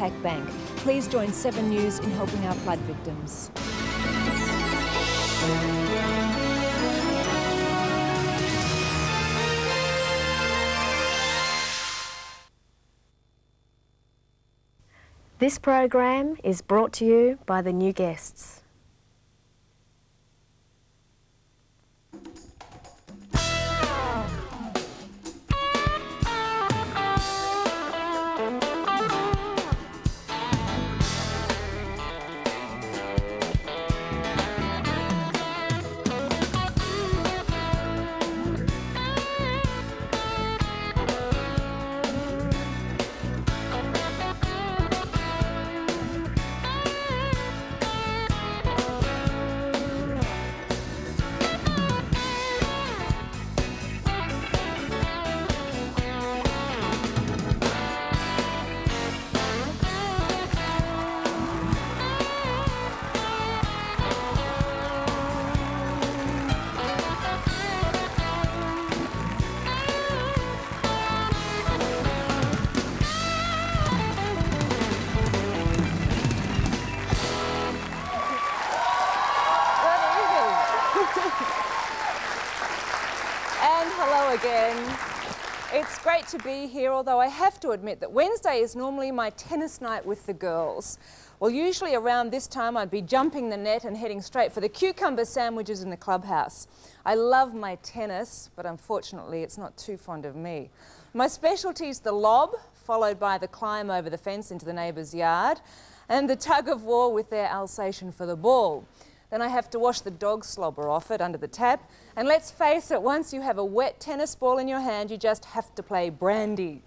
Westpac Bank. Please join 7 News in helping our flood victims. This program is brought to you by the new guests. And hello again. It's great to be here, although I have to admit that Wednesday is normally my tennis night with the girls. Well, usually around this time I'd be jumping the net and heading straight for the cucumber sandwiches in the clubhouse. I love my tennis, but unfortunately it's not too fond of me. My specialty's the lob, followed by the climb over the fence into the neighbour's yard, and the tug of war with their Alsatian for the ball. Then I have to wash the dog slobber off it under the tap. And let's face it, once you have a wet tennis ball in your hand, you just have to play brandy.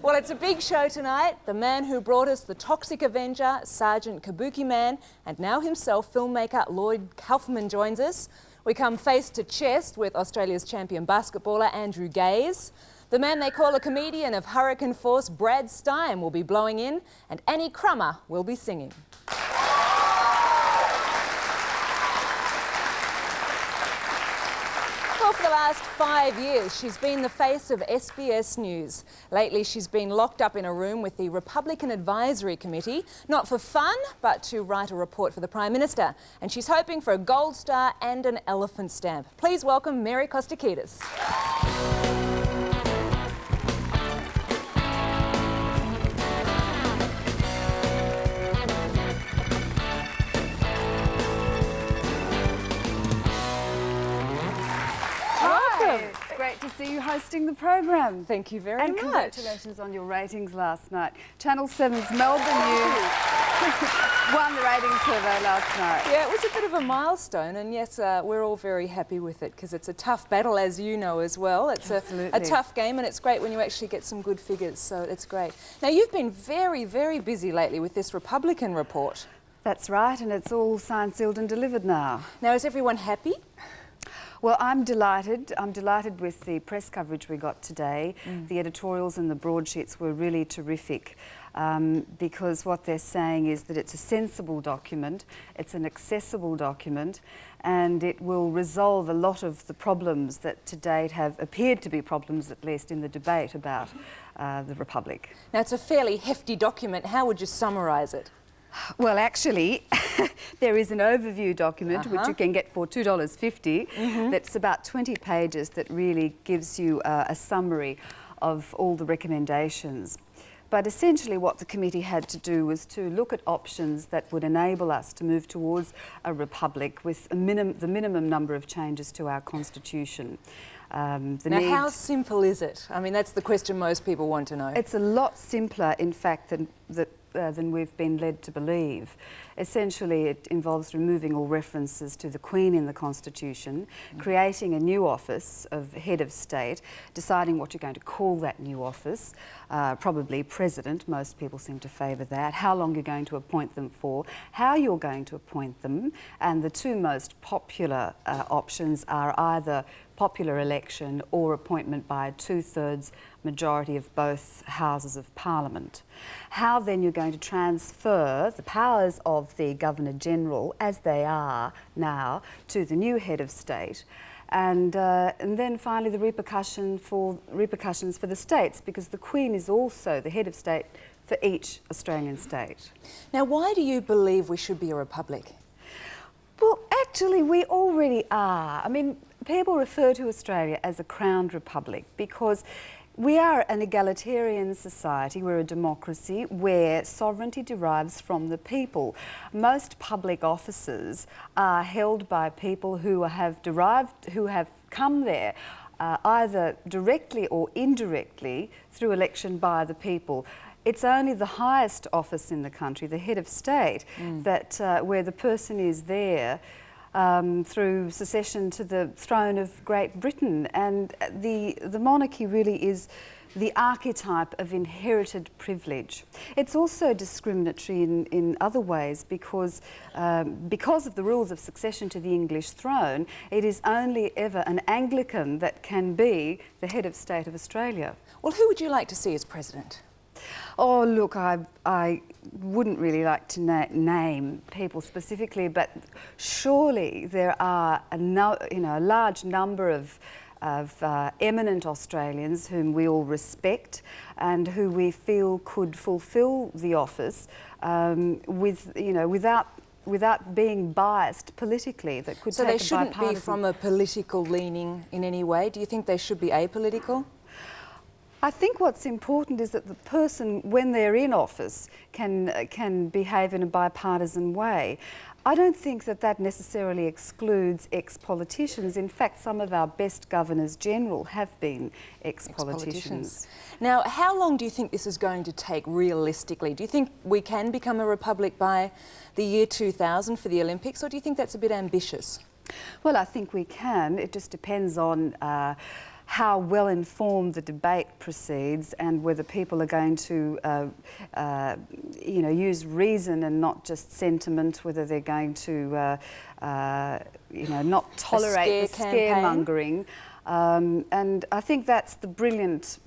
Well, it's a big show tonight. The man who brought us The Toxic Avenger, Sergeant Kabuki Man, and now himself, filmmaker Lloyd Kaufman, joins us. We come face to chest with Australia's champion basketballer Andrew Gaze. The man they call a comedian of hurricane force, Brad Stein, will be blowing in, and Annie Crummer will be singing. Well, for the last 5 years, she's been the face of SBS News. Lately, she's been locked up in a room with the Republican Advisory Committee, not for fun, but to write a report for the Prime Minister. And she's hoping for a gold star and an elephant stamp. Please welcome Mary Kostakidis. It's great to see you hosting the program. Thank you very much. And congratulations on your ratings last night. Channel 7's Melbourne News won the ratings survey last night. Yeah, it was a bit of a milestone, and yes, we're all very happy with it because it's a tough battle, as you know as well. It's a tough game, and it's great when you actually get some good figures, so it's great. Now, you've been very, very busy lately with this Republican report. That's right, and it's all signed, sealed and delivered now. Now, is everyone happy? Well, I'm delighted. I'm delighted with the press coverage we got today. The editorials and the broadsheets were really terrific because what they're saying is that it's a sensible document, it's an accessible document, and it will resolve a lot of the problems that to date have appeared to be problems, at least in the debate about the Republic. Now, it's a fairly hefty document. How would you summarise it? Well, actually, there is an overview document which you can get for $2.50 that's about 20 pages that really gives you a summary of all the recommendations. But essentially what the committee had to do was to look at options that would enable us to move towards a republic with the minimum number of changes to our constitution. Now, how simple is it? I mean, that's the question most people want to know. It's a lot simpler, in fact, than we've been led to believe. Essentially, it involves removing all references to the Queen in the Constitution, creating a new office of Head of State, deciding what you're going to call that new office, probably President, most people seem to favour that, how long you're going to appoint them for, how you're going to appoint them, and the two most popular options are either popular election or appointment by a 2/3 majority of both Houses of Parliament. How then you're going to transfer the powers of the Governor-General, as they are now, to the new Head of State, and then finally the repercussions for the states, because the Queen is also the Head of State for each Australian state. Now, why do you believe we should be a republic? Well, actually, we already are. I mean, people refer to Australia as a crowned republic because we are an egalitarian society, we're a democracy where sovereignty derives from the people. Most public offices are held by people who have come there either directly or indirectly through election by the people. It's only the highest office in the country, the head of state, that where the person is there through succession to the throne of Great Britain. And the monarchy really is the archetype of inherited privilege. It's also discriminatory in other ways because of the rules of succession to the English throne, it is only ever an Anglican that can be the head of state of Australia. Well, who would you like to see as president? Oh, look, I wouldn't really like to name people specifically, but surely there are a large number of eminent Australians whom we all respect and who we feel could fulfil the office without being biased politically. That could so take they shouldn't be from a political leaning in any way. Do you think they should be apolitical? I think what's important is that the person, when they're in office, can behave in a bipartisan way. I don't think that necessarily excludes ex-politicians. In fact, some of our best governors-general have been ex-politicians. Now, how long do you think this is going to take realistically? Do you think we can become a republic by the year 2000 for the Olympics, or do you think that's a bit ambitious? Well, I think we can. It just depends on how well informed the debate proceeds and whether people are going to use reason and not just sentiment, whether they're going to not tolerate the scaremongering. And I think that's the brilliant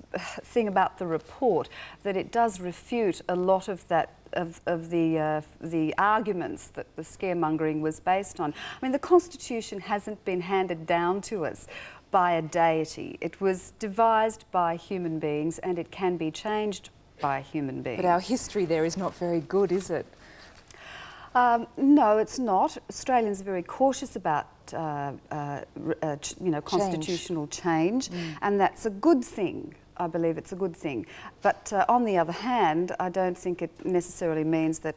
thing about the report, that it does refute a lot of that of the arguments that the scaremongering was based on. I mean, the Constitution hasn't been handed down to us by a deity. It was devised by human beings and it can be changed by human beings. But our history there is not very good, is it? No, it's not. Australians are very cautious about constitutional change, and that's a good thing. I believe it's a good thing. But on the other hand, I don't think it necessarily means that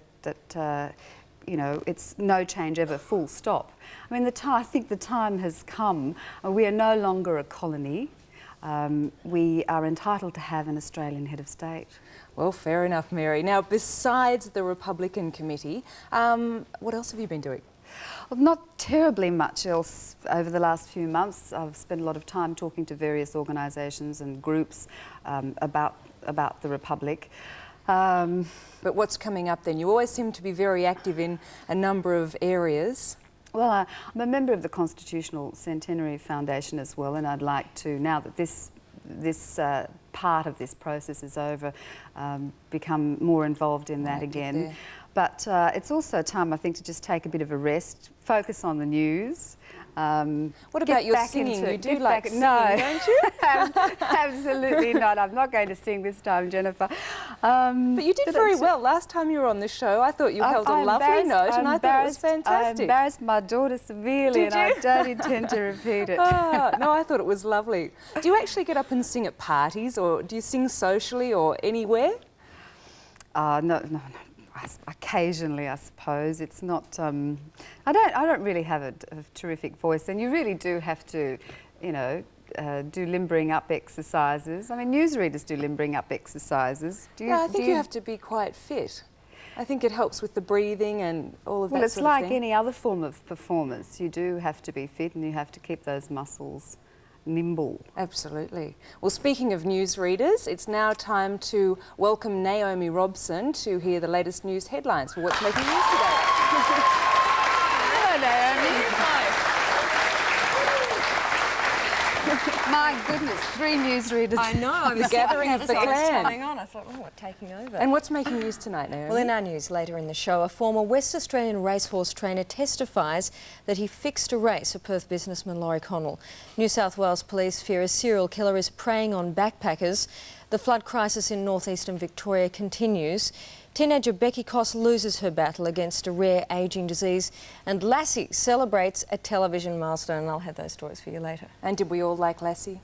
it's no change ever, full stop. I mean, I think the time has come. We are no longer a colony. We are entitled to have an Australian head of state. Well, fair enough, Mary. Now, besides the Republican Committee, what else have you been doing? Well, not terribly much else over the last few months. I've spent a lot of time talking to various organisations and groups about the Republic. But what's coming up then? You always seem to be very active in a number of areas. Well, I'm a member of the Constitutional Centenary Foundation as well, and I'd like to, now that this part of this process is over, become more involved in that again. But it's also time, I think, to just take a bit of a rest, focus on the news. What about your singing? You do like singing, don't you? Absolutely not. I'm not going to sing this time, Jennifer. But you did very well last time you were on the show. I thought you held a lovely note, and I thought it was fantastic. I embarrassed my daughter severely, and I don't intend to repeat it. No, I thought it was lovely. Do you actually get up and sing at parties, or do you sing socially or anywhere? No. Occasionally, I suppose. It's not. I don't really have a terrific voice, and you really do have to, do limbering up exercises. I mean, newsreaders do limbering up exercises. I think you have to be quite fit. I think it helps with the breathing and all of that. Well, it's sort of like thing. any other form of performance. You do have to be fit, and you have to keep those muscles nimble. Absolutely. Well, speaking of newsreaders, it's now time to welcome Naomi Robson to hear the latest news headlines for what's making news today. Hello, Naomi. My My goodness, 3 newsreaders. I know, I was gathering of the clan. coming on. I thought, oh, what, taking over. And what's making news tonight, Naomi? Well, in our news later in the show, a former West Australian racehorse trainer testifies that he fixed a race for Perth businessman Laurie Connell. New South Wales police fear a serial killer is preying on backpackers. The flood crisis in northeastern Victoria continues. Teenager Becky Koss loses her battle against a rare ageing disease, and Lassie celebrates a television milestone. And I'll have those stories for you later. And did we all like Lassie?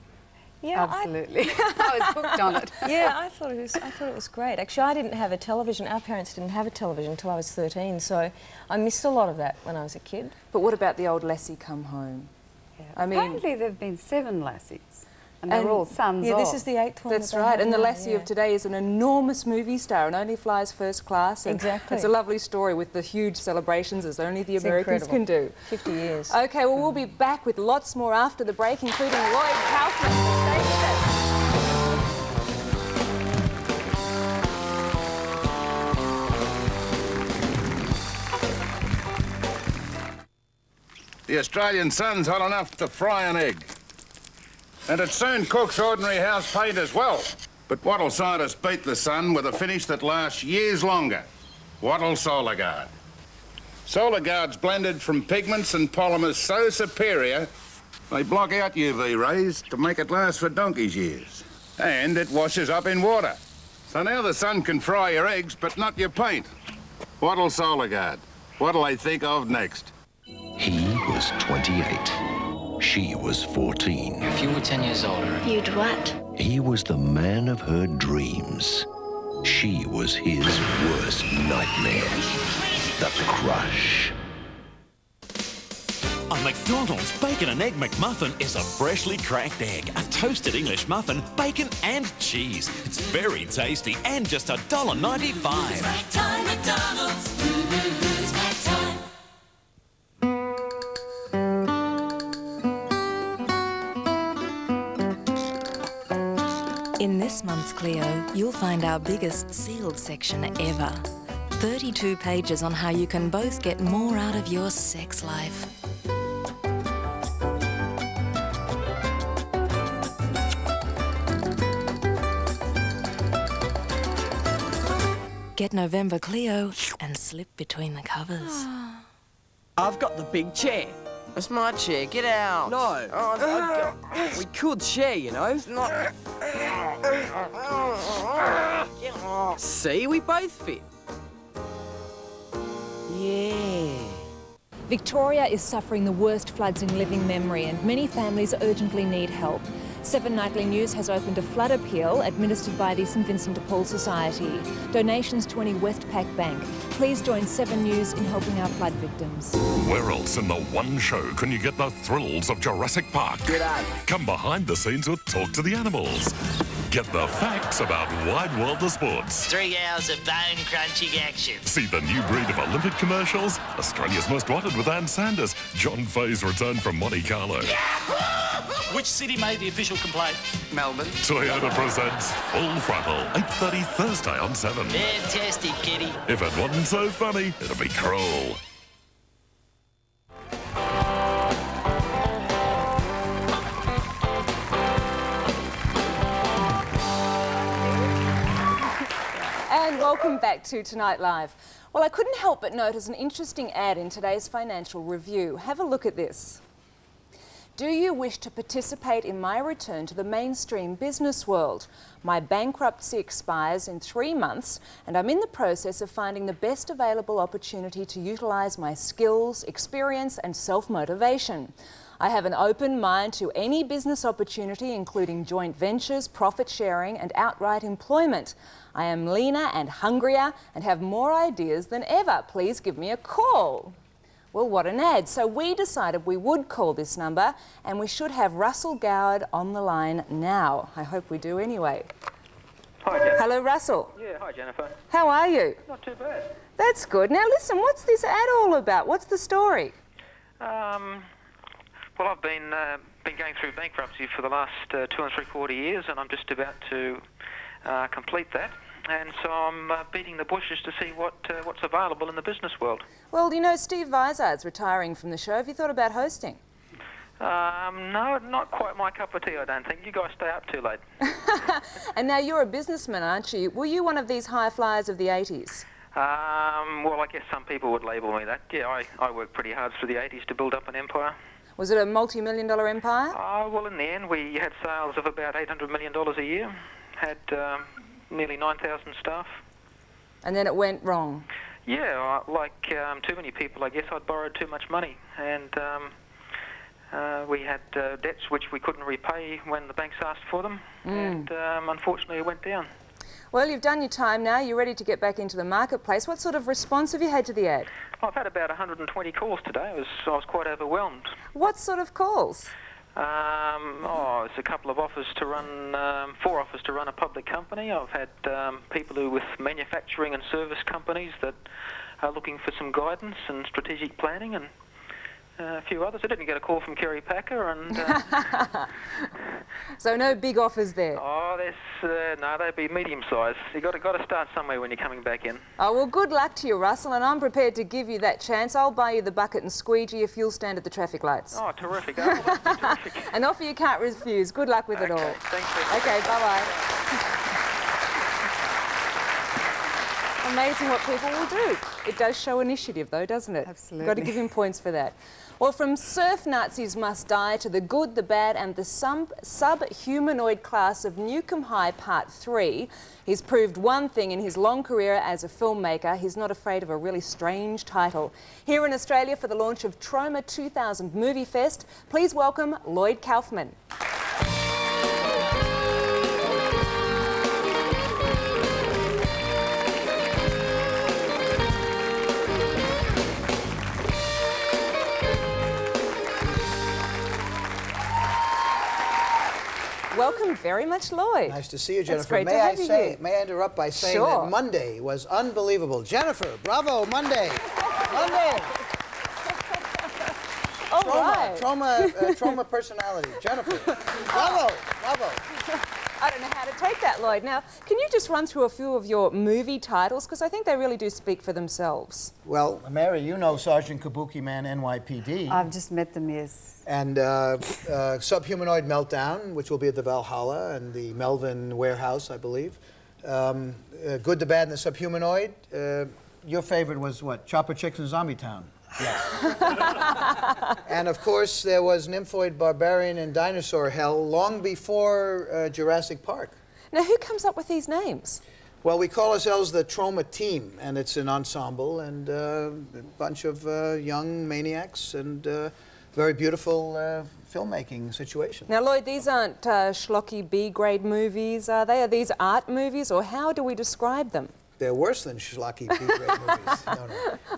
Yeah, Absolutely. I was hooked on it. Yeah, I thought it was great. Actually, I didn't have a television. Our parents didn't have a television until I was 13, so I missed a lot of that when I was a kid. But what about the old Lassie Come Home? Yeah. I mean, apparently there have been 7 Lassies, and they're all sons Yeah, of. this is the 8th one. that's right. And the Lassie of today is an enormous movie star and only flies first class. And exactly. It's a lovely story with the huge celebrations as only the Americans incredible. can do. 50 years. OK, well, we'll be back with lots more after the break, including Lloyd Kaufman. So stay with us. The Australian sun's hot enough to fry an egg. And it soon cooks ordinary house paint as well. But what'll scientists beat the sun with a finish that lasts years longer? What'll Solar Guard? Solar Guard's blended from pigments and polymers so superior, they block out UV rays to make it last for donkey's years. And it washes up in water. So now the sun can fry your eggs, but not your paint. What'll Solar Guard? What'll they think of next? He was 28. She was 14. If you were 10 years older... You'd what? He was the man of her dreams. She was his worst nightmare. The crush. A McDonald's Bacon and Egg McMuffin is a freshly cracked egg, a toasted English muffin, bacon and cheese. It's very tasty and just $1.95. It's snack time, McDonald's. It's snack time. In this month's Clio, you'll find our biggest sealed section ever. 32 pages on how you can both get more out of your sex life. Get November Clio and slip between the covers. I've got the big chair. That's my chair. Get out. No. We could share, you know. It's not... Get off. See, we both fit. Yeah. Victoria is suffering the worst floods in living memory, and many families urgently need help. 7 Nightly News has opened a flood appeal administered by the St Vincent de Paul Society. Donations to any Westpac bank. Please join 7 News in helping our flood victims. Where else in the one show can you get the thrills of Jurassic Park? G'day. Come behind the scenes with Talk to the Animals. Get the facts about Wide World of Sports. 3 hours of bone-crunching action. See the new breed of Olympic commercials, Australia's Most Wanted with Ann Sanders, John Fay's return from Monte Carlo. Which city made the official complaint? Melbourne. Toyota presents Full Frontal, 8:30 Thursday on 7. Fantastic, kitty. If it wasn't so funny, it'd be cruel. And welcome back to Tonight Live. Well, I couldn't help but notice an interesting ad in today's Financial Review. Have a look at this. Do you wish to participate in my return to the mainstream business world? My bankruptcy expires in 3 months, and I'm in the process of finding the best available opportunity to utilise my skills, experience and self-motivation. I have an open mind to any business opportunity, including joint ventures, profit sharing and outright employment. I am leaner and hungrier and have more ideas than ever. Please give me a call. Well, what an ad. So we decided we would call this number, and we should have Russell Goward on the line now. I hope we do anyway. Hi, Jennifer. Hello, Russell. Yeah, hi, Jennifer. How are you? Not too bad. That's good. Now listen, what's this ad all about? What's the story? Well, I've been going through bankruptcy for the last 2 3/4 years, and I'm just about to complete that. And so I'm beating the bushes to see what's available in the business world. Well, you know, Steve Vizard's retiring from the show. Have you thought about hosting? No, not quite my cup of tea, I don't think. You guys stay up too late. And now you're a businessman, aren't you? Were you one of these high flyers of the 80s? Well, I guess some people would label me that. Yeah, I worked pretty hard through the 80s to build up an empire. Was it a multi-million-dollar empire? Well, in the end, we had sales of about $800 million a year, had nearly 9,000 staff. And then it went wrong? Yeah, like too many people, I guess I'd borrowed too much money, and we had debts which we couldn't repay when the banks asked for them, and unfortunately it went down. Well, you've done your time now, you're ready to get back into the marketplace. What sort of response have you had to the ad? I've had about 120 calls today. I was quite overwhelmed. What sort of calls? It's a couple of offers to run, 4 offers to run a public company. I've had people who with manufacturing and service companies that are looking for some guidance and strategic planning, and a few others. I didn't get a call from Kerry Packer, and so no big offers there. Oh, no, they'd be medium-sized. You got to start somewhere when you're coming back in. Oh well, good luck to you, Russell, and I'm prepared to give you that chance. I'll buy you the bucket and squeegee if you'll stand at the traffic lights. Oh, terrific! Oh, that's terrific. An offer you can't refuse. Good luck with it all. Thanks. Okay, bye-bye. Amazing what people will do. It does show initiative, though, doesn't it? Absolutely. Got to give him points for that. Well, from surf Nazis must die to the good, the bad and the sub-humanoid class of Newcombe High Part 3, he's proved one thing in his long career as a filmmaker. He's not afraid of a really strange title. Here in Australia for the launch of Trauma 2000 Movie Fest, please welcome Lloyd Kaufman. Welcome very much, Lloyd. Nice to see you, Jennifer. Great to have you here. May I interrupt by saying Sure. that Monday was unbelievable. Jennifer, bravo, Monday. Monday. All right. Trauma personality. Jennifer, bravo, bravo. I don't know how to take that, Lloyd. Now, can you just run through a few of your movie titles? Because I think they really do speak for themselves. Well, Mary, you know Sergeant Kabuki Man, NYPD. I've just met them, yes. And Subhumanoid Meltdown, which will be at the Valhalla and the Melvin Warehouse, I believe. Good, the Bad, and the Subhumanoid. Your favorite was what? Chopper Chicks in Zombie Town. Yes. And of course, there was Nymphoid Barbarian and Dinosaur Hell long before Jurassic Park. Now, who comes up with these names? Well, we call ourselves the Trauma Team, and it's an ensemble and a bunch of young maniacs and very beautiful filmmaking situation. Now, Lloyd, these aren't schlocky B-grade movies, are they? Are these art movies, or how do we describe them? They're worse than schlocky B-grade movies. No.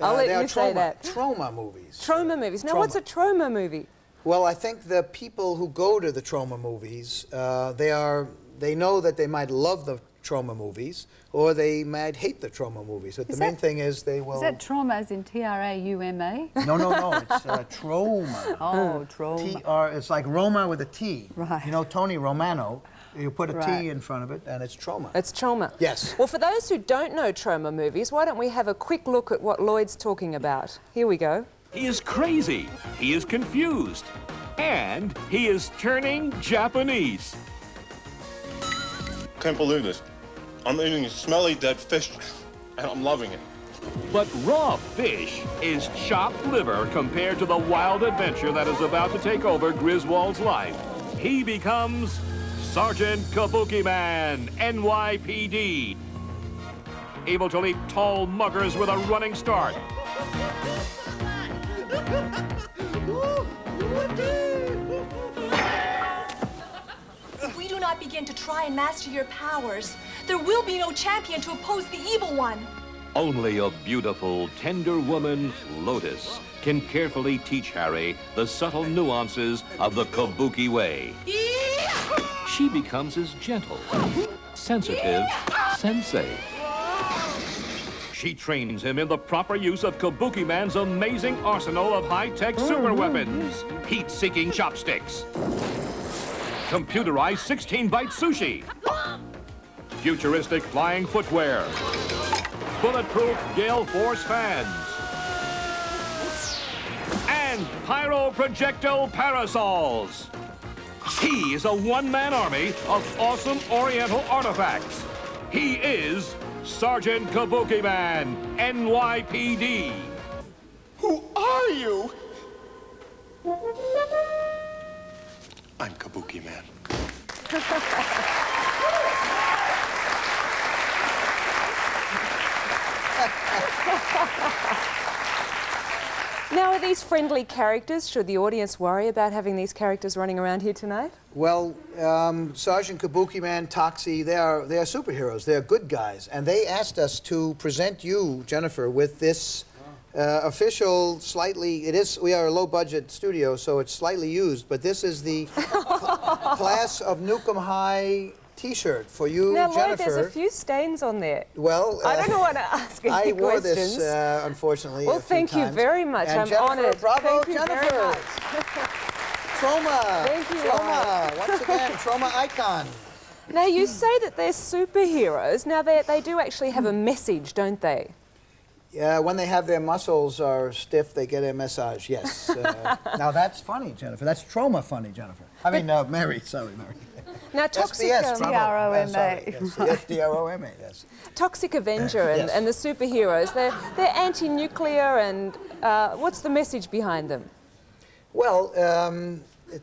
I'll let you say that. Trauma movies. Trauma movies. Now, Trauma. what's a trauma movie? Well, I think the people who go to the trauma movies, they know that they might love the trauma movies, or they might hate the trauma movies. But the main thing is they will... Is that trauma as in T-R-A-U-M-A? No, it's trauma. Oh, trauma. It's like Roma with a T. Right. You know Tony Romano, you put a T in front of it, and it's trauma. It's trauma. Yes. Well, for those who don't know trauma movies, why don't we have a quick look at what Lloyd's talking about? Here we go. He is crazy, he is confused, and he is turning Japanese. Can't believe this. I'm eating smelly dead fish, and I'm loving it. But raw fish is chopped liver compared to the wild adventure that is about to take over Griswold's life. He becomes Sergeant Kabuki Man, NYPD. Able to leap tall muggers with a running start. If we do not begin to try and master your powers, there will be no champion to oppose the evil one. Only a beautiful, tender woman, Lotus, can carefully teach Harry the subtle nuances of the Kabuki way. She becomes his gentle, sensitive sensei. She trains him in the proper use of Kabuki Man's amazing arsenal of high-tech super weapons, heat-seeking chopsticks, computerized 16-byte sushi, futuristic flying footwear, bulletproof gale force fans, and and pyro-projectile parasols. He is a one-man army of awesome Oriental artifacts. He is Sergeant Kabuki Man, NYPD. Who are you? I'm Kabuki Man. Now, are these friendly characters? Should the audience worry about having these characters running around here tonight? Well, Sergeant Kabuki Man, Toxie, they are superheroes. They are good guys. And they asked us to present you, Jennifer, with this official, we are a low-budget studio, so it's slightly used, but this is the Class of Newcomb High T-shirt for you, now, Jennifer. Lloyd, there's a few stains on there. Well, I don't know what to ask any I wore questions. this, unfortunately, well, a few thank you times. very much. And I'm Jennifer, honored. Bravo, thank you Jennifer. very much. Trauma. Thank you, Trauma. Lloyd. Once again, trauma icon. Now, you say that they're superheroes. Now, they do actually have a message, don't they? Yeah, when they have their muscles are stiff, they get a massage, yes. Now, that's funny, Jennifer. That's trauma funny, Jennifer. I mean, Mary. Sorry, Mary. Now, Toxic... SBS, T-R-O-M-A. Yes, T-R-O-M-A, yes. Toxic Avenger Yes. and the superheroes, they're anti-nuclear, and what's the message behind them? Well,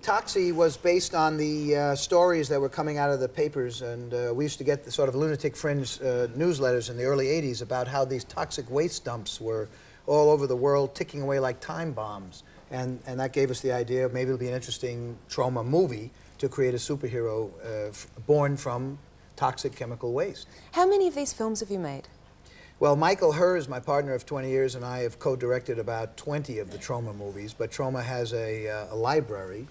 Toxie was based on the stories that were coming out of the papers, and we used to get the sort of lunatic fringe newsletters in the early 80s about how these toxic waste dumps were all over the world ticking away like time bombs. And that gave us the idea of maybe it'll be an interesting trauma movie to create a superhero born from toxic chemical waste. How many of these films have you made? Well, Michael Herz, my partner of 20 years, and I have co-directed about 20 of the Troma movies, but Troma has a library,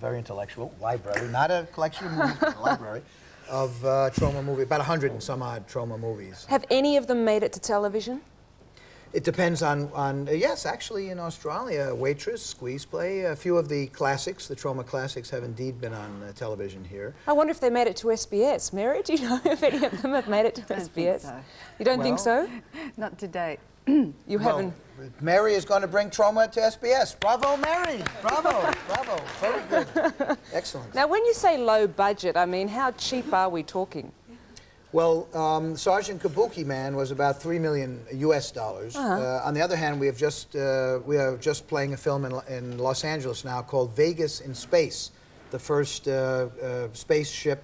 very intellectual library, not a collection of movies, but a library of Troma movies, about 100 and some odd Troma movies. Have any of them made it to television? It depends on yes, actually in Australia, Waitress, Squeeze Play, a few of the classics, the Troma classics have indeed been on television here. I wonder if they made it to SBS. Mary, do you know if any of them have made it to SBS? So. You don't think so? Not to date. You haven't? Mary is going to bring Troma to SBS. Bravo, Mary! Bravo, bravo. Very good. Excellent. Now, when you say low budget, I mean, how cheap are we talking? Well, Sergeant Kabuki Man was about $3 million US. On the other hand, we are just playing a film in Los Angeles now called Vegas in Space, the first spaceship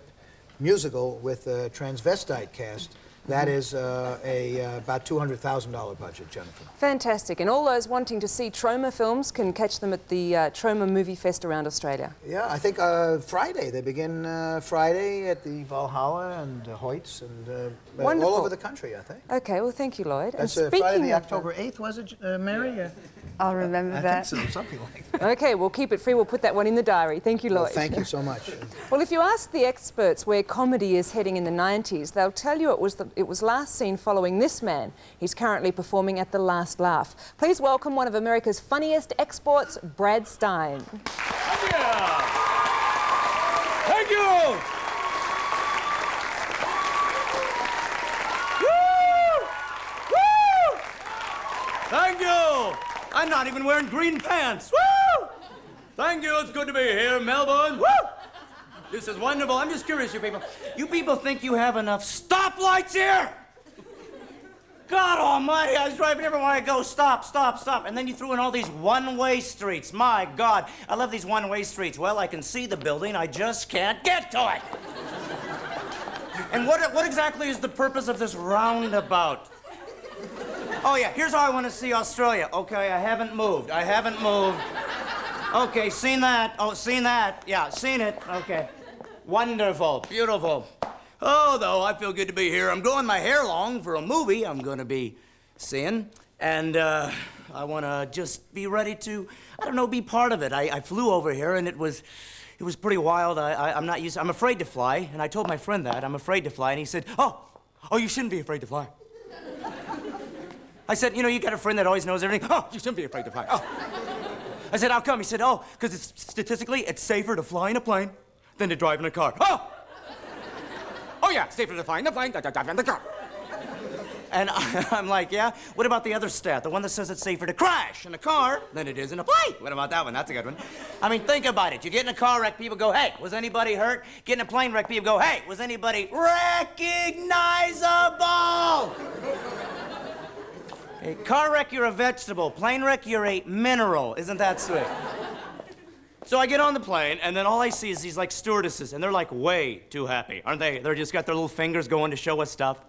musical with a transvestite cast. That is about $200,000 budget, Jennifer. Fantastic. And all those wanting to see Troma films can catch them at the Troma Movie Fest around Australia. Yeah, I think Friday. They begin Friday at the Valhalla and Hoyts and all over the country, I think. Okay, well, thank you, Lloyd. That's and Friday, speaking of October 8th, was it, Mary? I'll remember that. I think so, something like that. Okay, we'll keep it free. We'll put that one in the diary. Thank you, Lloyd. Well, thank you so much. Well, if you ask the experts where comedy is heading in the 90s, they'll tell you it was last seen following this man. He's currently performing at The Last Laugh. Please welcome one of America's funniest exports, Brad Stein. Yeah. Thank you! Woo! Woo! Thank you! I'm not even wearing green pants. Woo! Thank you. It's good to be here, Melbourne. Woo! This is wonderful. I'm just curious, you people. You people think you have enough stoplights here? God almighty, I was driving everywhere I go. Stop, stop, stop. And then you threw in all these one-way streets. My God, I love these one-way streets. Well, I can see the building. I just can't get to it. And what exactly is the purpose of this roundabout? Oh, yeah, here's how I want to see Australia. Okay, I haven't moved. I haven't moved. Okay, seen that. Oh, seen that. Yeah, seen it. Okay. Wonderful. Beautiful. Oh, though, I feel good to be here. I'm growing my hair long for a movie I'm going to be seeing. And I want to just be ready to, I don't know, be part of it. I flew over here, and it was pretty wild. I'm afraid to fly. And I told my friend that. I'm afraid to fly. And he said, oh, you shouldn't be afraid to fly. I said, you got a friend that always knows everything. Oh, you shouldn't be afraid to fly. Oh. I said, how come? He said, because statistically, it's safer to fly in a plane than to drive in a car. Oh! Oh, yeah, safer to fly in a plane than to drive in the car. And I'm like, yeah? What about the other stat? The one that says it's safer to crash in a car than it is in a plane. What about that one? That's a good one. I mean, think about it. You get in a car wreck, people go, hey, was anybody hurt? Get in a plane wreck, people go, hey, was anybody recognizable? Okay, car wreck, you're a vegetable. Plane wreck, you're a mineral. Isn't that sweet? So I get on the plane, and then all I see is these, like, stewardesses, and they're, like, way too happy, aren't they? They're just got their little fingers going to show us stuff.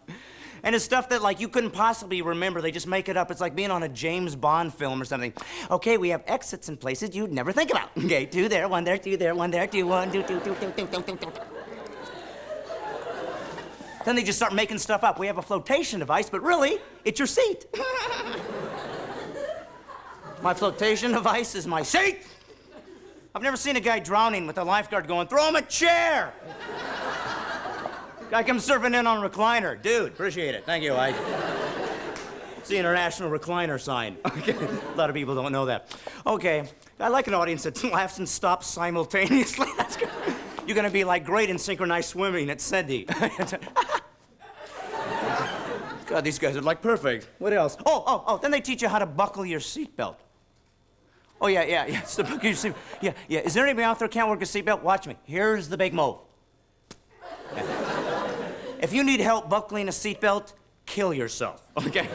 And it's stuff that, like, you couldn't possibly remember. They just make it up. It's like being on a James Bond film or something. Okay, we have exits in places you'd never think about. Okay, 2 there, 1 there, 2 there, 1 there, 2, 1, 2, 2, 2, 2, 2, 2, 2, 2. Then they just start making stuff up. We have a flotation device, but really, it's your seat. My flotation device is my seat. I've never seen a guy drowning with a lifeguard going, throw him a chair. Guy comes surfing in on a recliner. Dude, appreciate it. Thank you. It's the International Recliner sign. Okay. A lot of people don't know that. Okay. I like an audience that laughs and stops simultaneously. That's good. You're going to be like great in synchronized swimming at Cindy. God, these guys are like perfect. What else? Oh, then they teach you how to buckle your seatbelt. Oh, yeah. It's the buckle your seatbelt. Yeah. Is there anybody out there who can't work a seatbelt? Watch me. Here's the big move. Yeah. If you need help buckling a seatbelt, kill yourself, okay?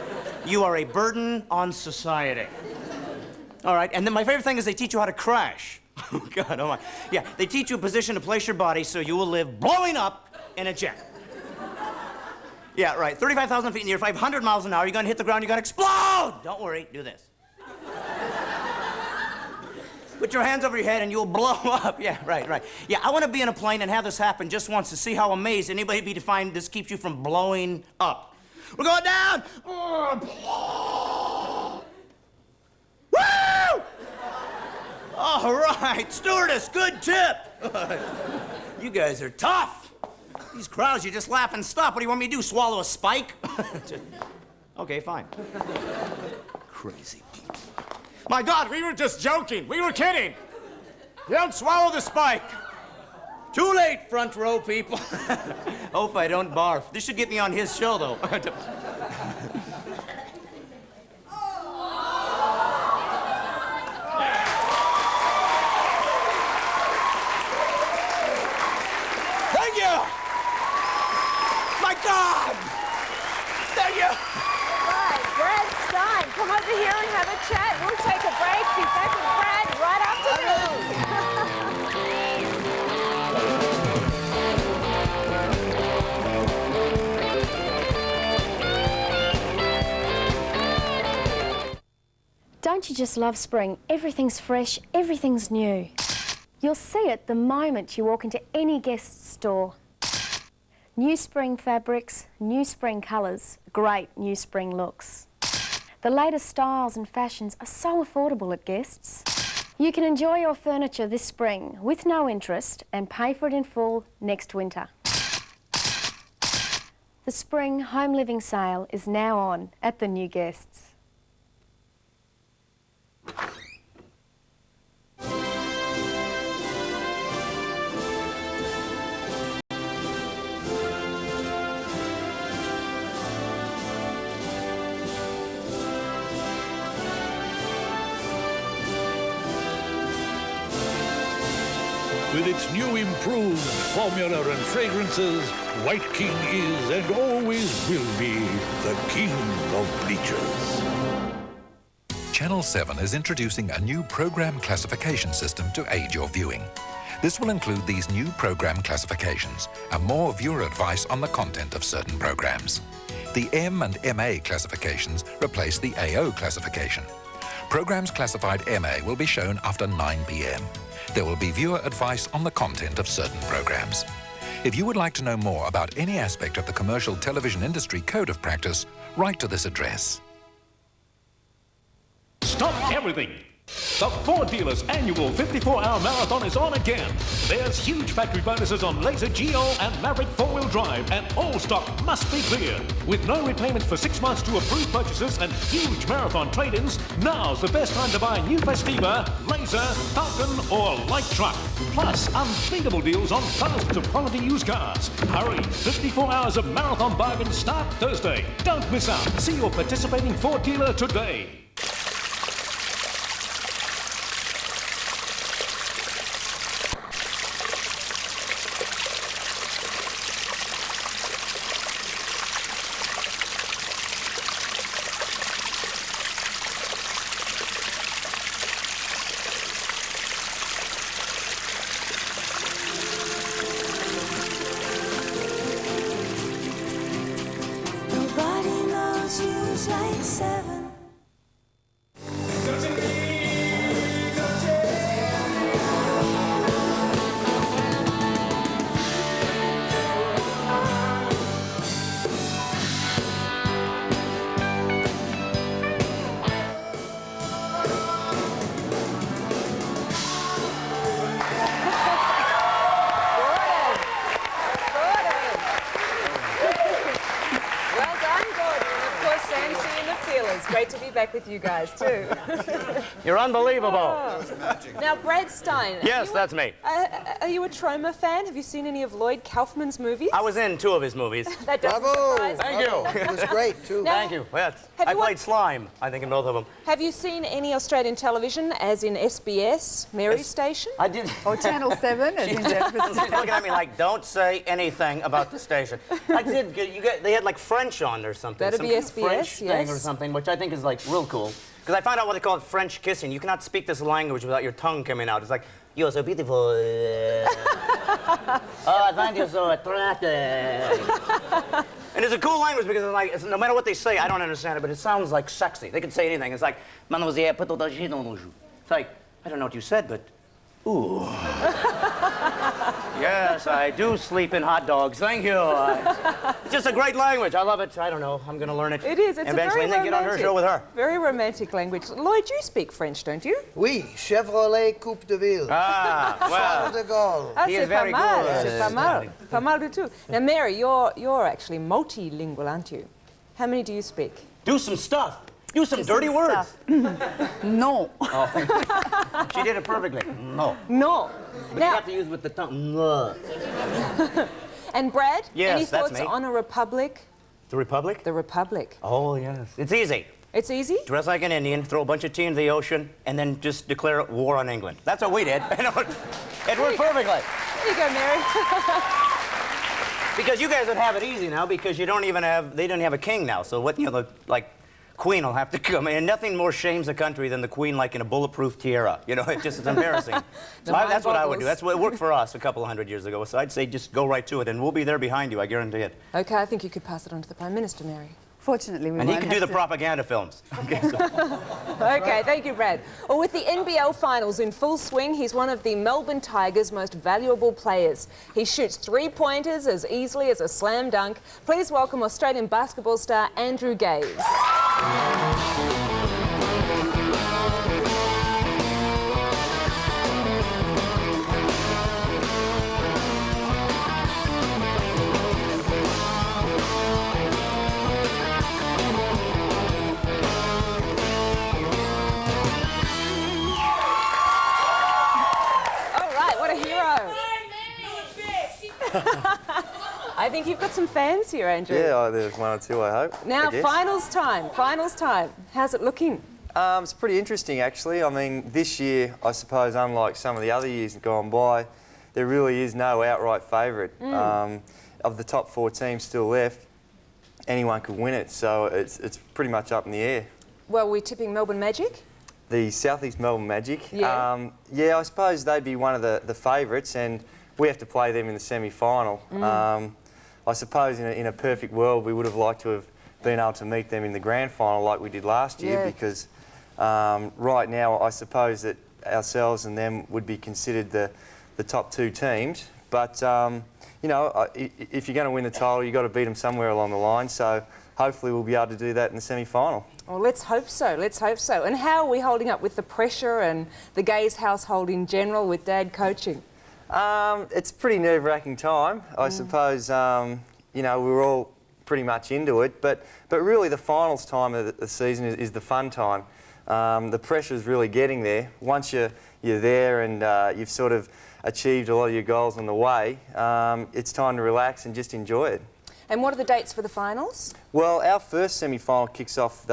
You are a burden on society. All right, and then my favorite thing is they teach you how to crash. Oh, God, oh my. Yeah, they teach you a position to place your body so you will live blowing up in a jet. Yeah, right, 35,000 feet in the air, 500 miles an hour, you're gonna hit the ground, you're gonna explode! Don't worry, do this. Put your hands over your head and you'll blow up. Yeah, right. Yeah, I want to be in a plane and have this happen just once to see how amazed anybody be to find this keeps you from blowing up. We're going down! Woo! All right, stewardess, good tip. You guys are tough. These crowds, you just laugh and stop. What do you want me to do, swallow a spike? Okay, fine. Crazy people. My God, we were just joking. We were kidding. You don't swallow the spike. Too late, front row people. Hope I don't barf. This should get me on his show, though. Thank you. My God. Thank you. Brad Stein, come over here and have a chat. We'll take a break. Be back with Brad right after this. Don't you just love spring? Everything's fresh, everything's new. You'll see it the moment you walk into any Guest store. New spring fabrics, new spring colours, great new spring looks. The latest styles and fashions are so affordable at Guests. You can enjoy your furniture this spring with no interest and pay for it in full next winter. The spring home living sale is now on at the new Guests. With its new improved formula and fragrances, White King is and always will be the king of bleachers. Channel 7 is introducing a new program classification system to aid your viewing. This will include these new program classifications and more viewer advice on the content of certain programs. The M and MA classifications replace the AO classification. Programs classified MA will be shown after 9 p.m. There will be viewer advice on the content of certain programs. If you would like to know more about any aspect of the commercial television industry code of practice, write to this address. Stop everything! The Ford dealers' annual 54-hour marathon is on again. There's huge factory bonuses on Laser Geo and Maverick 4-wheel drive, and all stock must be clear. With no repayments for 6 months to approved purchases and huge marathon trade-ins, now's the best time to buy a new Festiva, Laser, Falcon or light truck. Plus, unbeatable deals on thousands of quality used cars. Hurry, 54 hours of marathon bargains start Thursday. Don't miss out. See your participating Ford dealer today. Like 7. It's great to be back with you guys, too. You're unbelievable. Oh. Now, Brad Stein. Yes, that's me. Are you a Troma fan? Have you seen any of Lloyd Kaufman's movies? I was in 2 of his movies. That doesn't surprise me. Thank you. It was great, too. Now, Thank you. Yes. I played Slime, I think, in both of them. Have you seen any Australian television, as in SBS, Mary's Station? I did. Or Channel 7, as in Jennifer's. She's looking at me like, don't say anything about the station. I did. They had like French on or something. That'd some be kind of SBS, French thing or yes. something, which I think is like real cool. Because I found out what they call it French kissing. You cannot speak this language without your tongue coming out. It's like, you're so beautiful. Oh, I find you so attractive. And it's a cool language because it's like, no matter what they say, I don't understand it, but it sounds like sexy. They can say anything. It's like, mademoiselle, put the gin on the joue. It's like, I don't know what you said, but, ooh. Yes, I do sleep in hot dogs. Thank you. It's just a great language. I love it. I don't know. I'm going to learn it. It is. It's eventually, a very and then get on her show with her. Very romantic language. Lloyd, you speak French, don't you? Oui, Chevrolet Coupe de Ville. Ah, well. Charles de Gaulle. Ah, He c'est is very pas mal. good. C'est pas mal. Pas mal du tout. Now, Mary, you're actually multilingual, aren't you? How many do you speak? Do some stuff. Use some dirty words. No. Oh. She did it perfectly. No. No. But you have to use with the tongue. No. And Brad, Yes, any that's thoughts me. on a republic? The Republic? The Republic. Oh, yes. It's easy. It's easy? Dress like an Indian, throw a bunch of tea into the ocean, and then just declare war on England. That's what we did. It worked perfectly. There you go, Mary. Because you guys would have it easy now because you don't even have, they don't have a king now. So what, you know, like, Queen will have to come in. And nothing more shames a country than the Queen, like, in a bulletproof tiara. You know, it's embarrassing. So that's what I would do. That's what worked for us a couple of 100 years ago. So I'd say just go right to it, and we'll be there behind you, I guarantee it. Okay, I think you could pass it on to the Prime Minister, Mary. Fortunately, we And he won't can do have the to. propaganda films. Okay, so. Okay, thank you, Brad. Well, with the NBL finals in full swing, he's one of the Melbourne Tigers' most valuable players. He shoots three-pointers as easily as a slam dunk. Please welcome Australian basketball star Andrew Gaze. I think you've got some fans here, Andrew. Yeah, there's 1 or 2, I hope. Now, I guess. finals time. Finals time. How's it looking? It's pretty interesting, actually. I mean, this year, I suppose, unlike some of the other years gone by, there really is no outright favourite. Of the top 4 teams still left, anyone could win it, so it's pretty much up in the air. Well, we're tipping Melbourne Magic. The Southeast Melbourne Magic. Yeah. Yeah, I suppose they'd be one of the favourites, and we have to play them in the semi-final. I suppose in a perfect world, we would have liked to have been able to meet them in the grand final like we did last year, because right now, I suppose that ourselves and them would be considered the top 2 teams. But, you know, if you're going to win the title, you've got to beat them somewhere along the line. So hopefully we'll be able to do that in the semi-final. Well, let's hope so, let's hope so. And how are we holding up with the pressure and the Gaze household in general with Dad coaching? It's a pretty nerve-wracking time. I suppose, you know, we were all pretty much into it, but really the finals time of the season is the fun time. The pressure's really getting there. Once you're there and you've sort of achieved a lot of your goals on the way, it's time to relax and just enjoy it. And what are the dates for the finals? Well, our first semi-final kicks off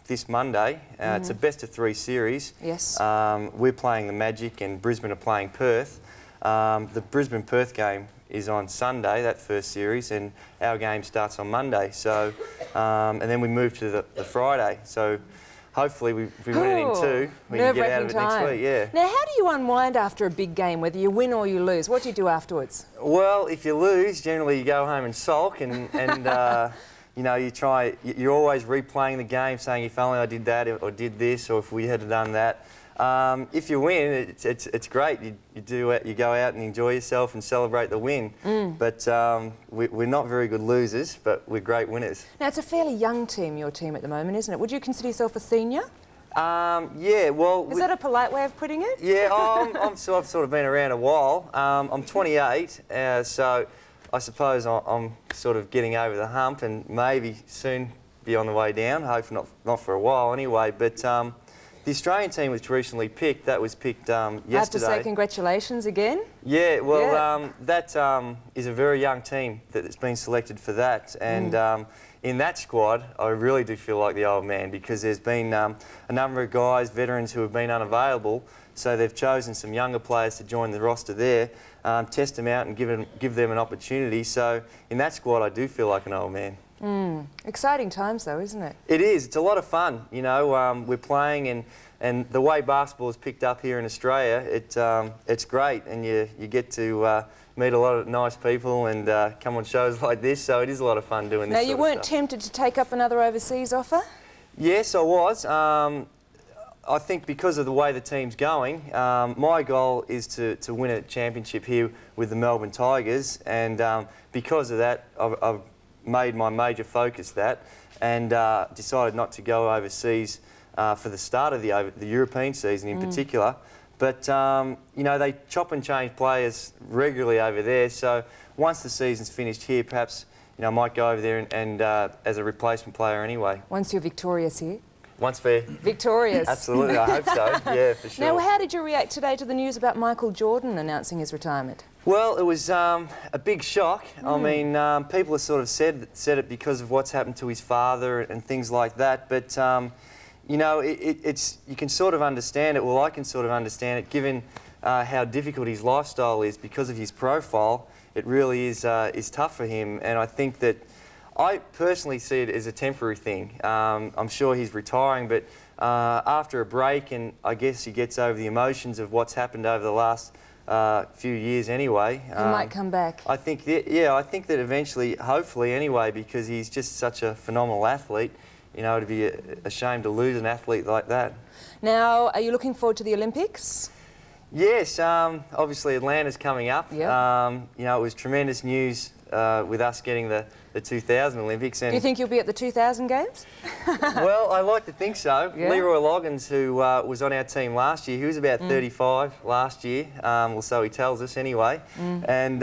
this Monday. It's a best-of-3 series. Yes. We're playing the Magic and Brisbane are playing Perth. The Brisbane-Perth game is on Sunday, that first series, and our game starts on Monday. So, and then we move to the Friday. So hopefully if we win it in 2, we can get out of it next week. Yeah. Now, how do you unwind after a big game, whether you win or you lose? What do you do afterwards? Well, if you lose, generally you go home and sulk and you know, you're always replaying the game, saying if only I did that or did this, or if we had done that. If you win, it's great. You go out and enjoy yourself and celebrate the win. But we're not very good losers, but we're great winners. Now, it's a fairly young team, your team at the moment, isn't it? Would you consider yourself a senior? Yeah, well... Is that a polite way of putting it? Yeah, I've sort of been around a while. I'm 28, so I suppose I'm sort of getting over the hump and maybe soon be on the way down. Hope not for a while anyway, but... the Australian team was recently picked. That was picked yesterday. I have to say congratulations again. Yeah, well, that is a very young team that's been selected for that. And in that squad, I really do feel like the old man because there's been a number of guys, veterans, who have been unavailable. So they've chosen some younger players to join the roster there, test them out and give them an opportunity. So in that squad, I do feel like an old man. Exciting times though, isn't it? It is. It's a lot of fun. You know, we're playing and the way basketball is picked up here in Australia, it's great, and you get to meet a lot of nice people and come on shows like this, so it is a lot of fun doing this Now, sort you of weren't stuff. tempted to take up another overseas offer? Yes, I was. I think because of the way the team's going, my goal is to win a championship here with the Melbourne Tigers, and because of that, I've made my major focus that, and decided not to go overseas for the start of the European season in particular. But, you know, they chop and change players regularly over there, so once the season's finished here, perhaps, you know, I might go over there and as a replacement player anyway. Once you're victorious here? Once we're... Victorious. Absolutely, I hope so, yeah, for sure. Now, how did you react today to the news about Michael Jordan announcing his retirement? Well, it was a big shock. I mean, people have sort of said it because of what's happened to his father and things like that, but... you know, you can sort of understand it. Well, I can sort of understand it, given how difficult his lifestyle is because of his profile. It really is tough for him, and I think that I personally see it as a temporary thing. I'm sure he's retiring, but after a break, and I guess he gets over the emotions of what's happened over the last few years anyway. He might come back. I think that, yeah, I think that eventually, hopefully anyway, because he's just such a phenomenal athlete. You know, to be a shame to lose an athlete like that. Now, are you looking forward to the Olympics? Yes, obviously Atlanta's coming up. Yep. You know, it was tremendous news with us getting the 2000 Olympics. And do you think you'll be at the 2000 Games? Well, I like to think so. Yeah. Leroy Loggins, who was on our team last year, he was about 35 last year, well, so he tells us anyway. And,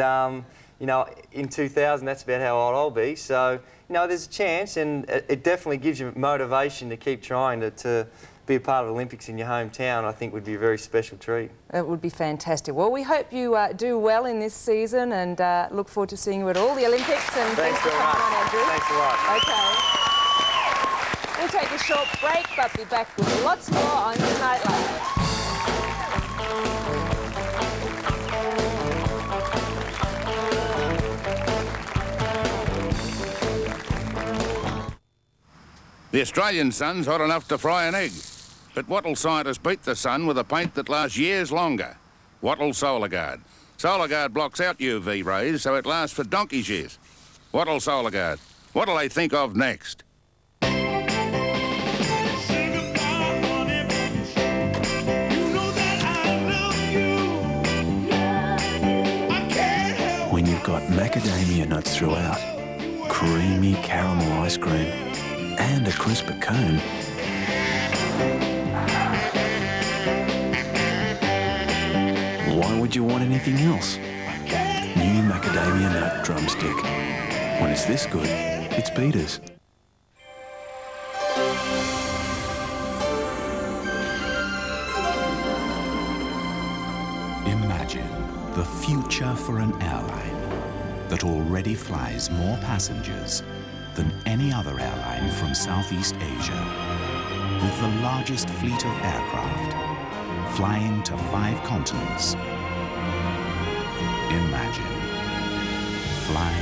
you know, in 2000, that's about how old I'll be. So, you know, there's a chance, and it definitely gives you motivation to keep trying to be a part of the Olympics in your hometown. I think would be a very special treat. It would be fantastic. Well, we hope you do well in this season, and look forward to seeing you at all the Olympics. And thanks for coming on, Andrew. Thanks a lot. Okay. We'll take a short break, but be back with lots more on Tonight Live. The Australian sun's hot enough to fry an egg. But what'll scientists beat the sun with a paint that lasts years longer? What'll Solar Guard? Solar Guard blocks out UV rays so it lasts for donkey's years. What'll Solar Guard? What'll they think of next? When you've got macadamia nuts throughout, creamy caramel ice cream, and a crisper cone, would you want anything else? New macadamia nut drumstick. When it's this good, it's Peter's. Imagine the future for an airline that already flies more passengers than any other airline from Southeast Asia, with the largest fleet of aircraft flying to 5 continents. Imagine Fly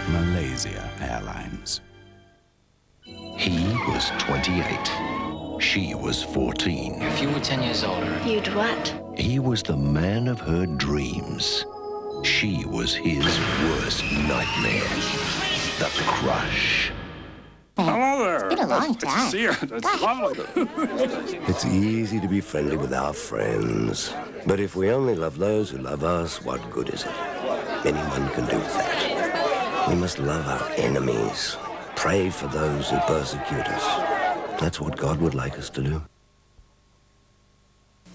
Malaysia Airlines. He was 28. She was 14. If you were 10 years older... You'd what? He was the man of her dreams. She was his worst nightmare. The crush. Hello there. It's been a long Good to time. see you. It's lovely. It's easy to be friendly with our friends. But if we only love those who love us, what good is it? Anyone can do that. We must love our enemies. Pray for those who persecute us. That's what God would like us to do.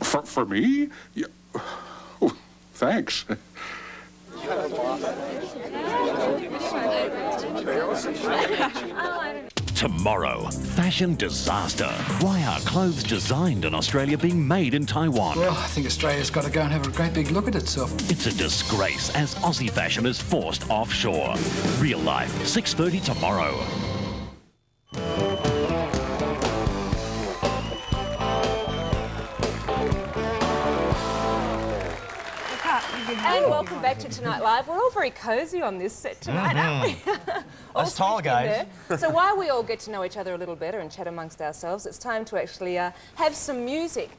For me? Yeah. Oh, thanks. Tomorrow, fashion disaster. Why are clothes designed in Australia being made in Taiwan? Well, I think Australia's got to go and have a great big look at itself. It's a disgrace as Aussie fashion is forced offshore. Real Life, 6:30 tomorrow. And welcome back to Tonight Live. We're all very cosy on this set tonight, aren't we? Us tall guys. So while we all get to know each other a little better and chat amongst ourselves, it's time to actually have some music.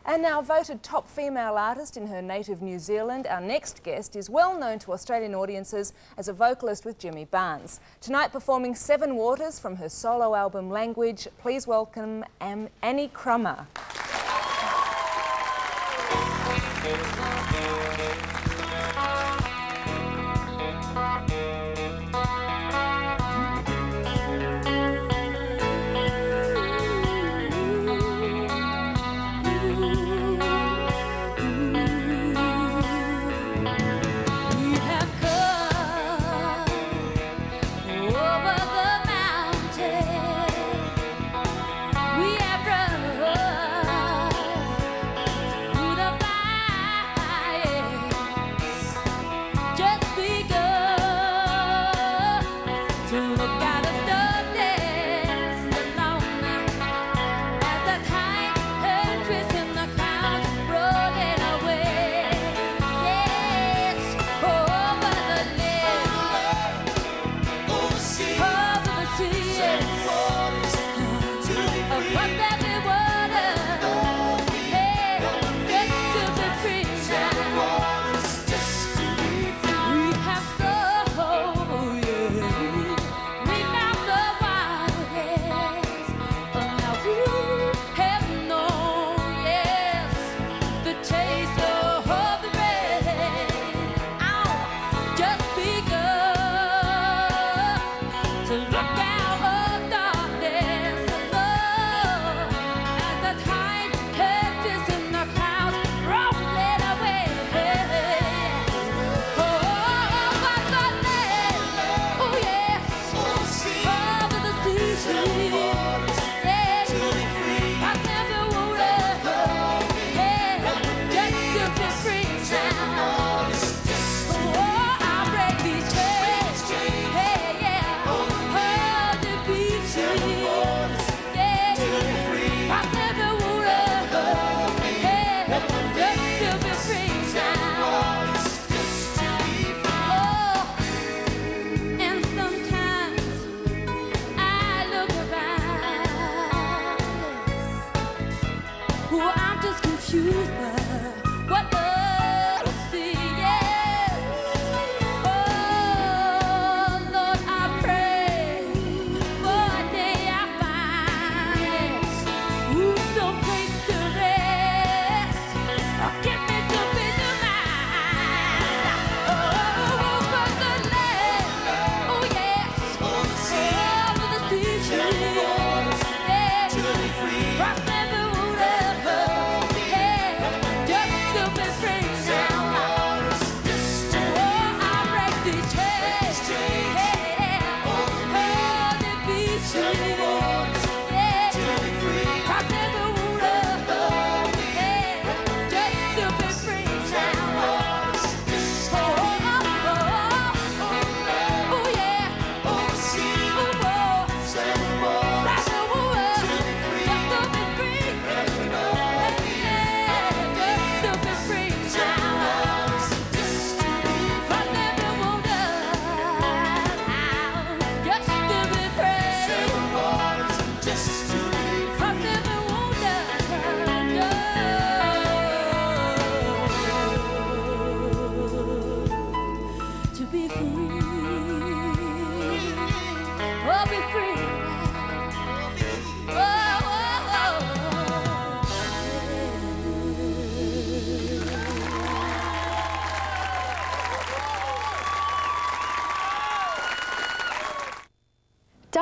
And now voted top female artist in her native New Zealand, our next guest is well known to Australian audiences as a vocalist with Jimmy Barnes. Tonight performing Seven Waters from her solo album Language, please welcome Annie Crummer.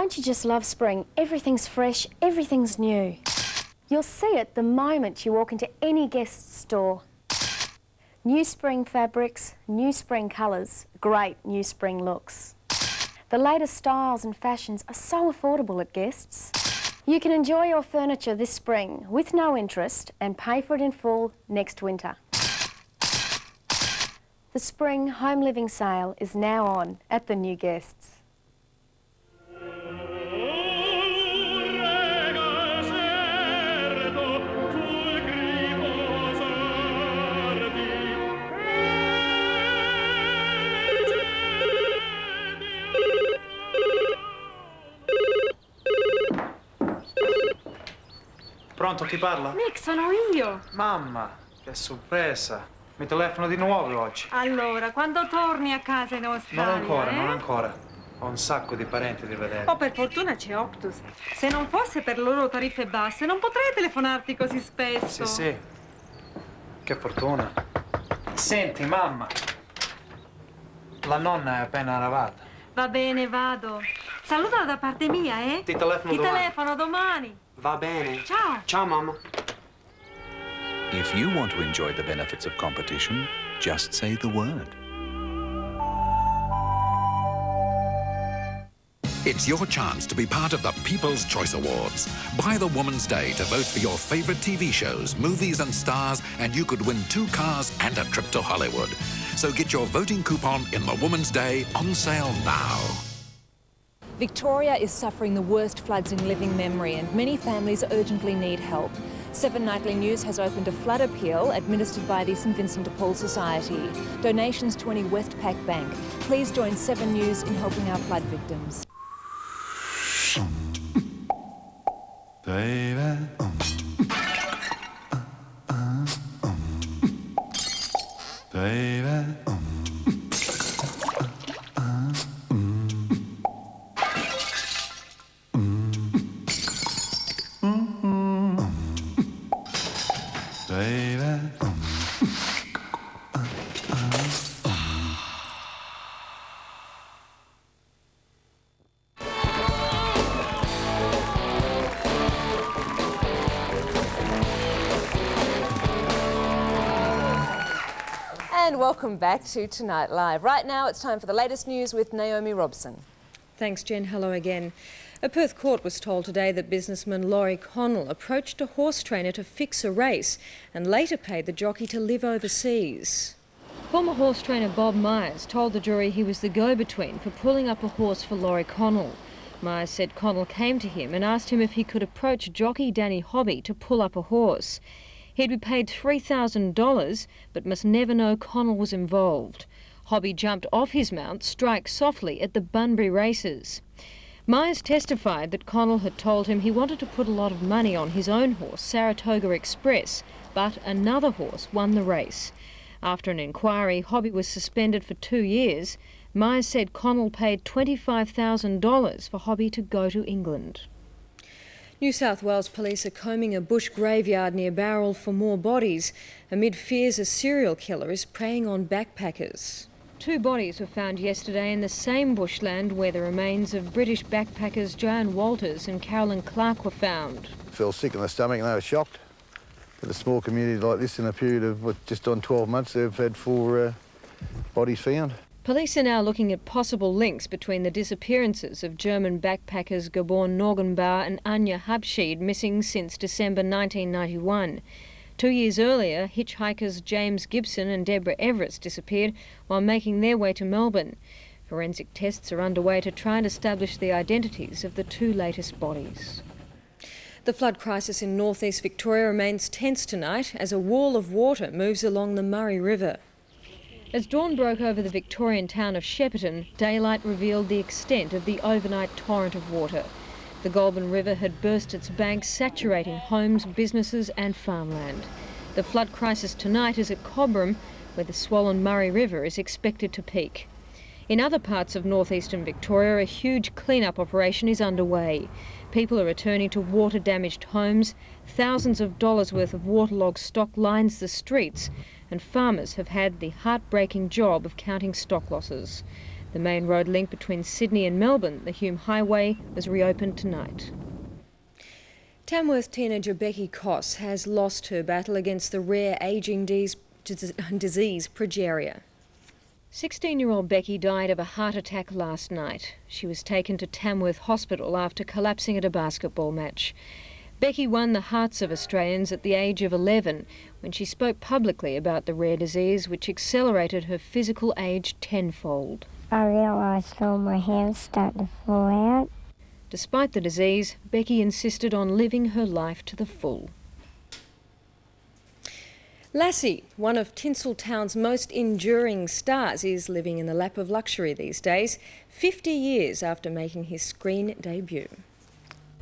Don't you just love spring? Everything's fresh, everything's new. You'll see it the moment you walk into any guest store. New spring fabrics, new spring colours, great new spring looks. The latest styles and fashions are so affordable at Guests. You can enjoy your furniture this spring with no interest and pay for it in full next winter. The spring home living sale is now on at the new Guests. Pronto, chi parla? Nick, sono io. Mamma, che sorpresa. Mi telefono di nuovo oggi. Allora, quando torni a casa in Australia? Non ancora. Ho un sacco di parenti da vedere. Oh, per fortuna c'è Octus. Se non fosse per le loro tariffe basse, non potrei telefonarti così spesso. Sì. Che fortuna. Senti, mamma. La nonna è appena arrivata. Va bene, vado. Salutala da parte mia, eh? Ti telefono Ti domani. telefono domani. Va bene. Ciao. Ciao, mamma. If you want to enjoy the benefits of competition, just say the word. It's your chance to be part of the People's Choice Awards. Buy the Woman's Day to vote for your favorite TV shows, movies and stars, and you could win 2 cars and a trip to Hollywood. So get your voting coupon in the Woman's Day on sale now. Victoria is suffering the worst floods in living memory and many families urgently need help. 7 Nightly News has opened a flood appeal administered by the St Vincent de Paul Society. Donations to any Westpac Bank. Please join 7 News in helping our flood victims. Baby. Baby. And welcome back to Tonight Live. Right now it's time for the latest news with Naomi Robson. Thanks, Jen. Hello again. A Perth court was told today that businessman Laurie Connell approached a horse trainer to fix a race and later paid the jockey to live overseas. Former horse trainer Bob Myers told the jury he was the go-between for pulling up a horse for Laurie Connell. Myers said Connell came to him and asked him if he could approach jockey Danny Hobby to pull up a horse. He'd be paid $3,000, but must never know Connell was involved. Hobby jumped off his mount, strike softly at the Bunbury races. Myers testified that Connell had told him he wanted to put a lot of money on his own horse, Saratoga Express, but another horse won the race. After an inquiry, Hobby was suspended for 2 years. Myers said Connell paid $25,000 for Hobby to go to England. New South Wales police are combing a bush graveyard near Bowral for more bodies, amid fears a serial killer is preying on backpackers. 2 bodies were found yesterday in the same bushland where the remains of British backpackers Joanne Walters and Carolyn Clark were found. Fell sick in the stomach and they were shocked. In a small community like this, in a period of just on 12 months, they've had 4 bodies found. Police are now looking at possible links between the disappearances of German backpackers Gabor Norgenbauer and Anja Habschied, missing since December 1991. 2 years earlier, hitchhikers James Gibson and Deborah Everett disappeared while making their way to Melbourne. Forensic tests are underway to try and establish the identities of the 2 latest bodies. The flood crisis in northeast Victoria remains tense tonight as a wall of water moves along the Murray River. As dawn broke over the Victorian town of Shepparton, daylight revealed the extent of the overnight torrent of water. The Goulburn River had burst its banks, saturating homes, businesses and farmland. The flood crisis tonight is at Cobram, where the swollen Murray River is expected to peak. In other parts of northeastern Victoria, a huge clean-up operation is underway. People are returning to water-damaged homes. Thousands of dollars worth of waterlogged stock lines the streets, and farmers have had the heartbreaking job of counting stock losses. The main road link between Sydney and Melbourne, the Hume Highway, was reopened tonight. Tamworth teenager Becky Koss has lost her battle against the rare ageing disease progeria. 16-year-old Becky died of a heart attack last night. She was taken to Tamworth Hospital after collapsing at a basketball match. Becky won the hearts of Australians at the age of 11 when she spoke publicly about the rare disease, which accelerated her physical age tenfold. I realised all my hair was starting to fall out. Despite the disease, Becky insisted on living her life to the full. Lassie, one of Tinseltown's most enduring stars, is living in the lap of luxury these days, 50 years after making his screen debut.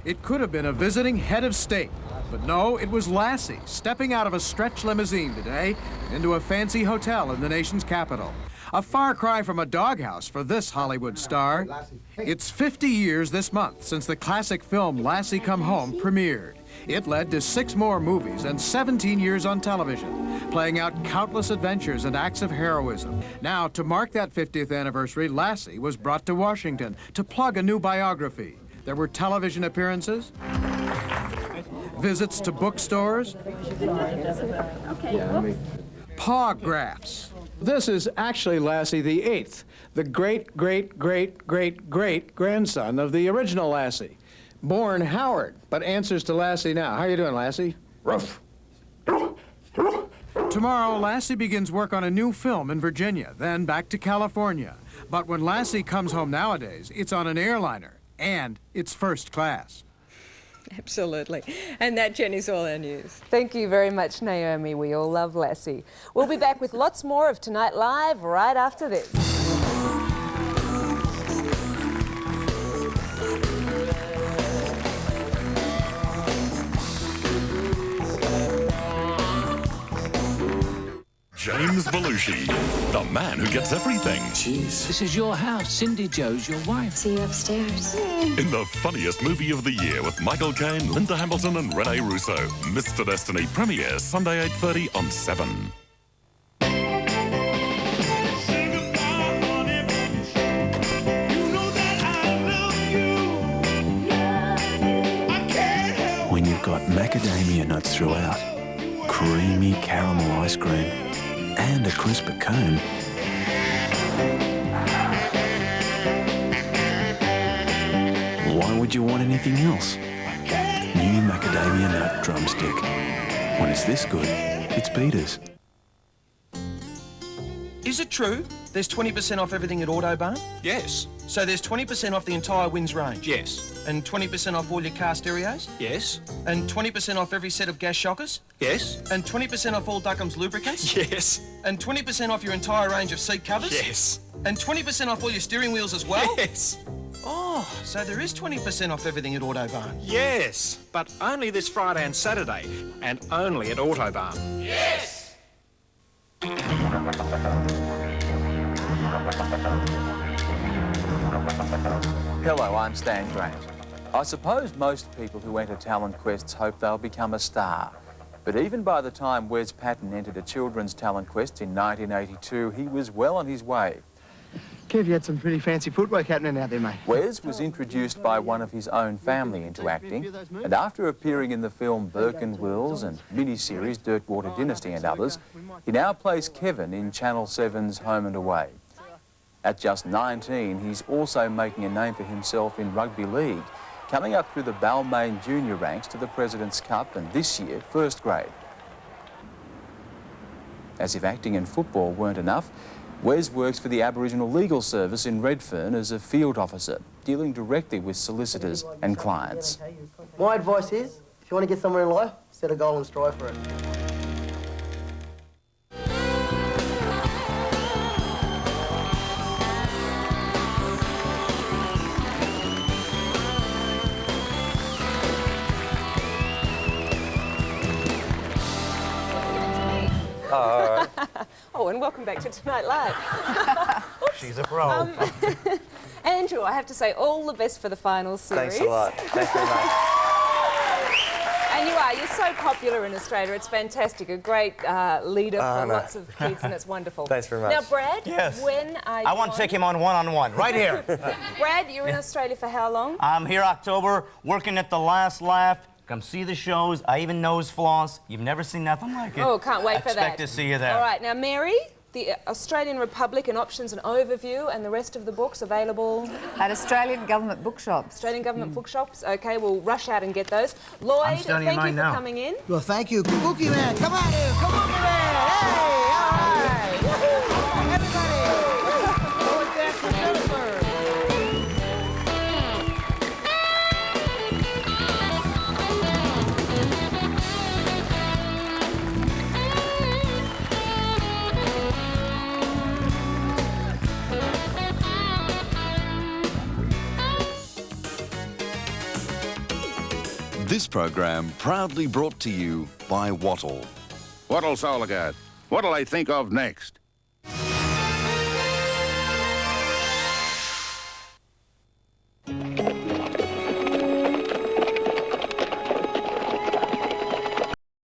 It could have been a visiting head of state, but no, it was Lassie stepping out of a stretch limousine today into a fancy hotel in the nation's capital. A far cry from a doghouse for this Hollywood star. It's 50 years this month since the classic film Lassie Come Home premiered. It led to 6 more movies and 17 years on television, playing out countless adventures and acts of heroism. Now, to mark that 50th anniversary, Lassie was brought to Washington to plug a new biography. There were television appearances, visits to bookstores, pawgraphs. This is actually Lassie the 8th, the great-great-great-great-great-grandson of the original Lassie. Born Howard, but answers to Lassie now. How you doing, Lassie? Ruff. Tomorrow, Lassie begins work on a new film in Virginia, then back to California. But when Lassie comes home nowadays, it's on an airliner, and it's first class. Absolutely. And that, Jen, is all our news. Thank you very much, Naomi. We all love Lassie. We'll be back with lots more of Tonight Live right after this. James Belushi, the man who gets everything. Jeez. This is your house. Cindy Jo's your wife. See you upstairs. In the funniest movie of the year with Michael Caine, Linda Hamilton and Rene Russo. Mr. Destiny premieres Sunday 8:30 on 7. When you've got macadamia nuts throughout, creamy caramel ice cream, and a crisper cone, why would you want anything else? New macadamia nut drumstick. When it's this good, it's Peter's. Is it true there's 20% off everything at Autobarn? Yes. So there's 20% off the entire Winds range? Yes. And 20% off all your car stereos? Yes. And 20% off every set of gas shockers? Yes. And 20% off all Duckham's lubricants? Yes. And 20% off your entire range of seat covers? Yes. And 20% off all your steering wheels as well? Yes. Oh, so there is 20% off everything at Autobarn? Yes, but only this Friday and Saturday, and only at Autobarn. Yes! Hello, I'm Stan Grant. I suppose most people who enter talent quests hope they'll become a star. But even by the time Wes Patton entered a children's talent quest in 1982, he was well on his way. Kev, you had some pretty fancy footwork happening out there, mate. Wes was introduced by one of his own family into acting, and after appearing in the film Burke and Wills and miniseries Dirtwater Dynasty and others, he now plays Kevin in Channel 7's Home and Away. At just 19, he's also making a name for himself in rugby league, coming up through the Balmain junior ranks to the President's Cup and this year, first grade. As if acting and football weren't enough, Wes works for the Aboriginal Legal Service in Redfern as a field officer, dealing directly with solicitors and clients. My advice is, if you want to get somewhere in life, set a goal and strive for it. Oh, and welcome back to Tonight Live. She's a pro. Andrew, I have to say all the best for the final series. Thanks a lot. Thanks very much. And you are. You're so popular in Australia. It's fantastic. A great leader for lots of kids, and it's wonderful. Thanks very much. Now, Brad, Yes. when are you I want to take him on one-on-one, right here. Brad, you're in Australia for how long? I'm here October, working at The Last Laugh. Come see the shows. I even nose floss. You've never seen nothing like it. Oh, can't wait for that. Expect to see you there. All right, now, Mary, the Australian Republic and Options and Overview, and the rest of the books available at Australian Government Bookshops. Australian Government Bookshops. Okay, we'll rush out and get those. Lloyd, thank you for coming in. Well, thank you. Kabuki Man, come on here. Kabuki Man. Hey, all right. Woo-hoo. Everybody. Forward dance for Jennifer. This program proudly brought to you by Wattle. Wattle Sologard. What'll I think of next?